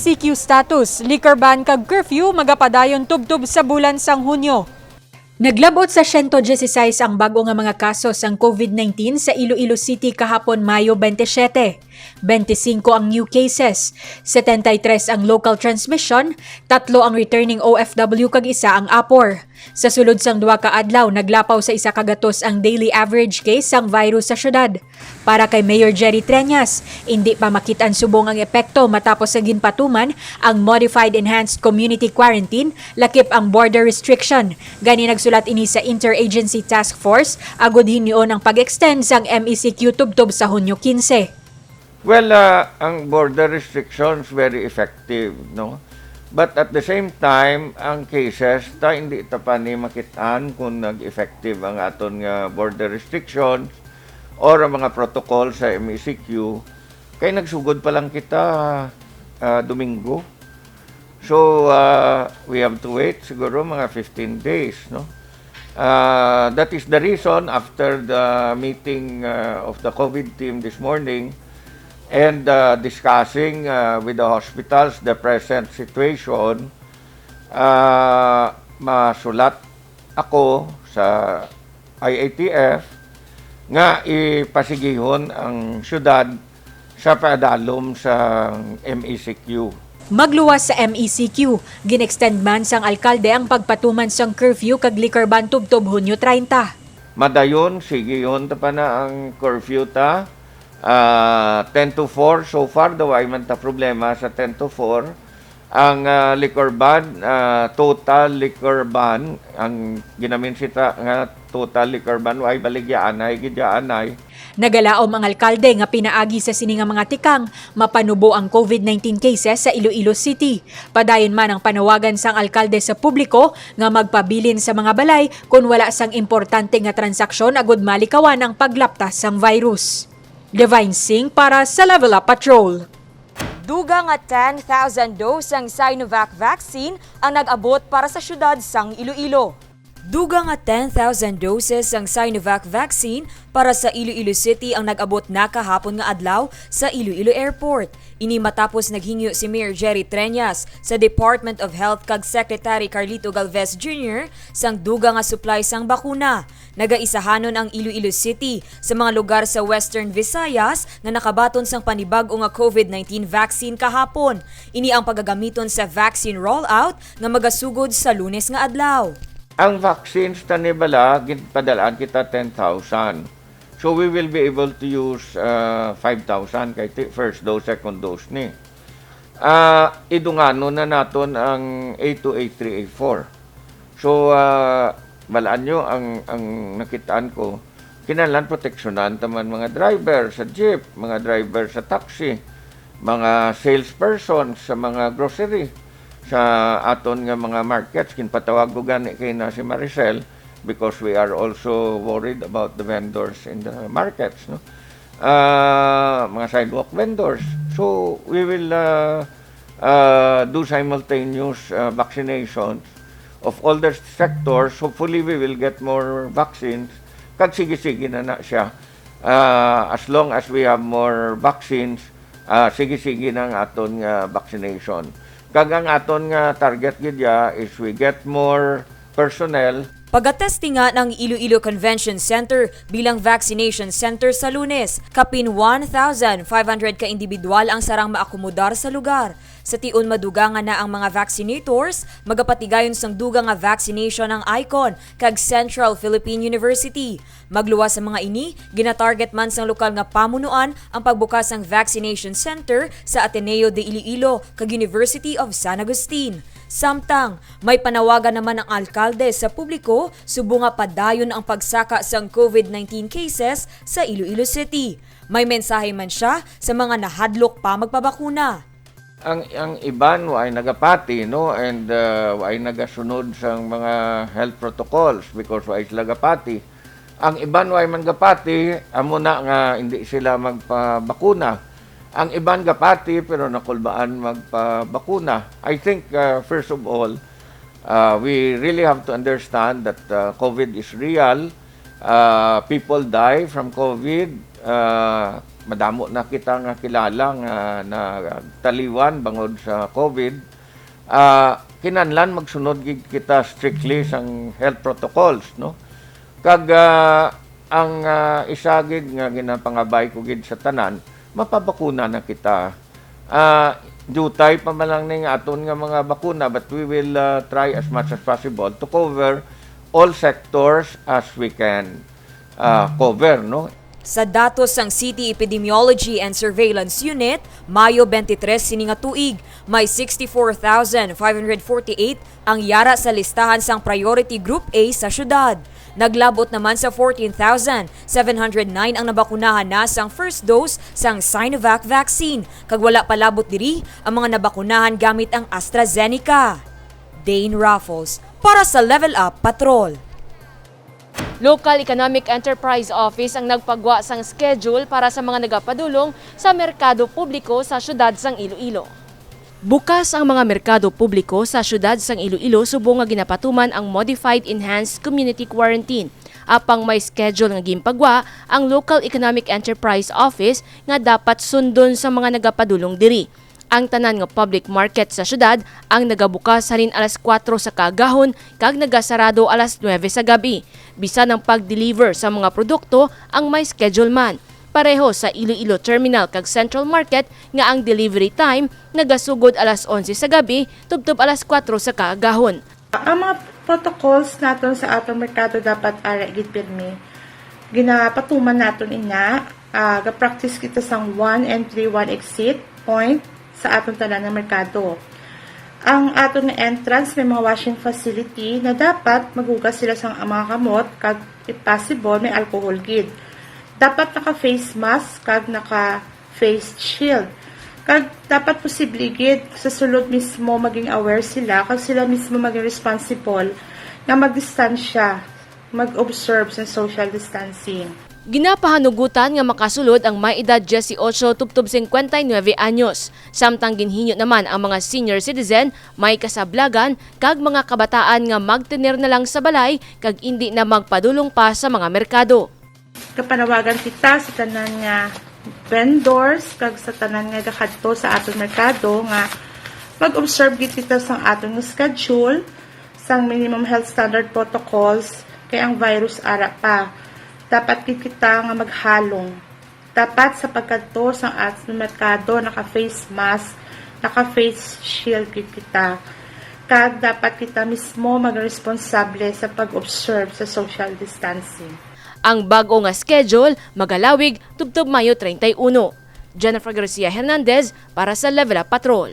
MECQ status, liquorban kag curfew magapadayon tubtub sa bulan sang Hunyo. Naglabot sa 116 ang bago nga mga kaso sang COVID-19 sa Iloilo City kahapon Mayo 27. 25 ang new cases, 73 ang local transmission, 3 ang returning OFW kag isa ang apor. Sa sulod sang 2 ka adlaw, naglapaw sa 1 kagatos ang daily average case sang virus sa syudad. Para kay Mayor Jerry Treñas, hindi pa makitaan subong ang epekto matapos sa ginapatuman ang Modified Enhanced Community Quarantine, lakip ang border restriction. Gani nagsulat ini sa Interagency Task Force, agud hinyon ang pag-extend sang MECQ tubtub sa Hunyo 15. Well, ang border restrictions very effective, no? But at the same time, ang cases hindi ta pa ni makitaan kung nag-effective ang aton nga border restrictions or ang mga protocol sa MECQ kay nagsugod pa lang kita Domingo. So we have to wait siguro mga 15 days, no? That is the reason after the meeting of the COVID team this morning and discussing with the hospitals the present situation, masulat ako sa IATF nga ipasigihon ang syudad sa padalom sa MECQ. Magluwas sa MECQ, ginextend man sang alkalde ang pagpatuman sang curfew kag liquorban tubtub Hunyo 30. Madayon, sige yun pa na ang curfew ta. 10 to 4, so far daw ay man ta problema sa 10 to 4. Ang liquor ban, total liquor ban, ang ginaminsita nga total liquor ban, ay baligyaanay, gidyaanay. Nagalaom ang alkalde nga pinaagi sa sini nga mga tikang mapanubo ang COVID-19 cases sa Iloilo City. Padayon man ang panawagan sang alkalde sa publiko nga magpabilin sa mga balay kung wala sang importante nga transaksyon agud malikawan ang paglaptas sang virus. Divine Singh para sa Level Up Patrol. Dugang at 10,000 dose ang sinovac vaccine ang nag-abot para sa syudad sang Iloilo. Dugang at 10,000 doses ang sinovac vaccine para sa Iloilo City ang nag-abot na kahapon nga adlaw sa Iloilo Airport. Ini matapos naghingyo si Mayor Jerry Treñas sa Department of Health kag Secretary Carlito Galvez Jr. sang dugang nga supply sang bakuna. Nagaisahanon ang Iloilo City sa mga lugar sa Western Visayas nga nakabaton sang panibag-o nga COVID-19 vaccine kahapon. Ini ang pagagamiton sa vaccine rollout nga magasugod sa Lunes nga adlaw. Ang vaccines tanibala, ginpadalaan kita 10,000. So we will be able to use 5,000 kay first dose, second dose ni. Idungano na naton ang A2, A3, A4. So balaan nyo ang nakitaan ko, kinalan proteksyonan taman mga driver sa jeep, mga driver sa taxi, mga salesperson sa mga grocery, sa aton nga mga markets. Kinpatawag ko gani kay na si Maricel because we are also worried about the vendors in the markets, no? Mga sidewalk vendors. So we will do simultaneous vaccinations of all the sectors. Hopefully we will get more vaccines. Kag sige-sige na siya. As long as we have more vaccines, sige-sige na ang aton nga vaccination. Kag ang aton nga target gidya is we get more personnel. Pag-atesti nga ng Iloilo Convention Center bilang vaccination center sa Lunes, kapin 1,500 ka individual ang sarang maakomodar sa lugar. Sa tiun madugangan na ang mga vaccinators, magapatigayon sang dugang nga vaccination ang ICON kag Central Philippine University. Magluwas sa mga ini, ginatarget man sang lokal nga pamunuan ang pagbukas ng vaccination center sa Ateneodeiloilo kag University of San Agustin. Samtang, may panawagan naman ang alkalde sa publiko subo nga padayon ang pagsaka sang COVID-19 cases sa Iloilo City. May mensahe man siya sa mga nahadlok pa magpabakuna. Ang iban ay nagapati, no, and ay nagasunod sa mga health protocols because ay nagapati. Ang iban ay manggapati, amo na nga hindi sila magpabakuna. Ang iban gapati pero nakulbaan magpabakuna. I think first of all, we really have to understand that COVID is real. People die from COVID. madamo na kita nga kilala nga na taliwan bangod sa COVID, kinahanglan magsunod gid kita strictly sang health protocols, no? Kag ang isagid nga ginapangabay ko gid sa tanan, mapabakuna na kita. Dutay pa man lang ning aton nga mga bakuna, but we will try as much as possible to cover all sectors as we can cover, no? Sa datos sang City Epidemiology and Surveillance Unit, Mayo 23 sini nga tuig, may 64,548 ang yara sa listahan sang Priority Group A sa syudad. Naglabot naman sa 14,709 ang nabakunahan na sang first dose sang Sinovac vaccine, kag wala palabot diri ang mga nabakunahan gamit ang AstraZeneca. Dane Raffles para sa Level Up Patrol. Local Economic Enterprise Office ang nagpagwa sang schedule para sa mga nagapadulong sa merkado publiko sa syudad sang Iloilo. Bukas ang mga merkado publiko sa syudad sang Iloilo subong nga ginapatuman ang Modified Enhanced Community Quarantine. Apang may schedule nga gimpagwa ang Local Economic Enterprise Office nga dapat sundon sa mga nagapadulong diri. Ang tanan nga public market sa syudad ang nagabukas halin alas 4 sa kaagahon kag nagasarado alas 9 sa gabi. Bisan ang pag-deliver sa mga produkto ang may schedule man. Pareho sa Iloilo Terminal kag Central Market nga ang delivery time nagasugod alas 11 sa gabi tubtob alas 4 sa kaagahon. Ang mga protocols naton sa atong merkado dapat ara gid pirmi. Ginapatuman naton ina, ga-practice kita sang 1 entry 1 exit point sa atong tanan nga merkado. Ang atong entrance may mga washing facility na dapat maghugas sila sang mga kamot kag if possible may alcohol gid. Dapat naka-face mask kag naka-face shield. Kag dapat posible gid sa sulod mismo maging aware sila kag sila mismo maging responsible nga magdistansya, mag-observe sa social distancing. Ginapahanugutan nga makasulod ang may edad 18 tubtob 59 anyos. Samtang ginhinyo naman ang mga senior citizen, may kasablagan kag mga kabataan nga magtener na lang sa balay kag hindi na magpadulong pa sa mga merkado. Kapanawagan kita sa tanan nga vendors kag sa tanan nga gakadto sa atong merkado nga mag-observe gid kita sa atong schedule sang minimum health standard protocols kay ang virus ara pa. Dapat gid kita nga maghalong. Dapat sa pagkadto sa atong merkado naka-face mask, naka-face shield gid kita. Kag dapat kita mismo magresponsable sa pag-observe sa social distancing. Ang bago nga schedule magalawig tubtob Mayo 31. Jennifer Garcia Hernandez para sa Level Up Patrol.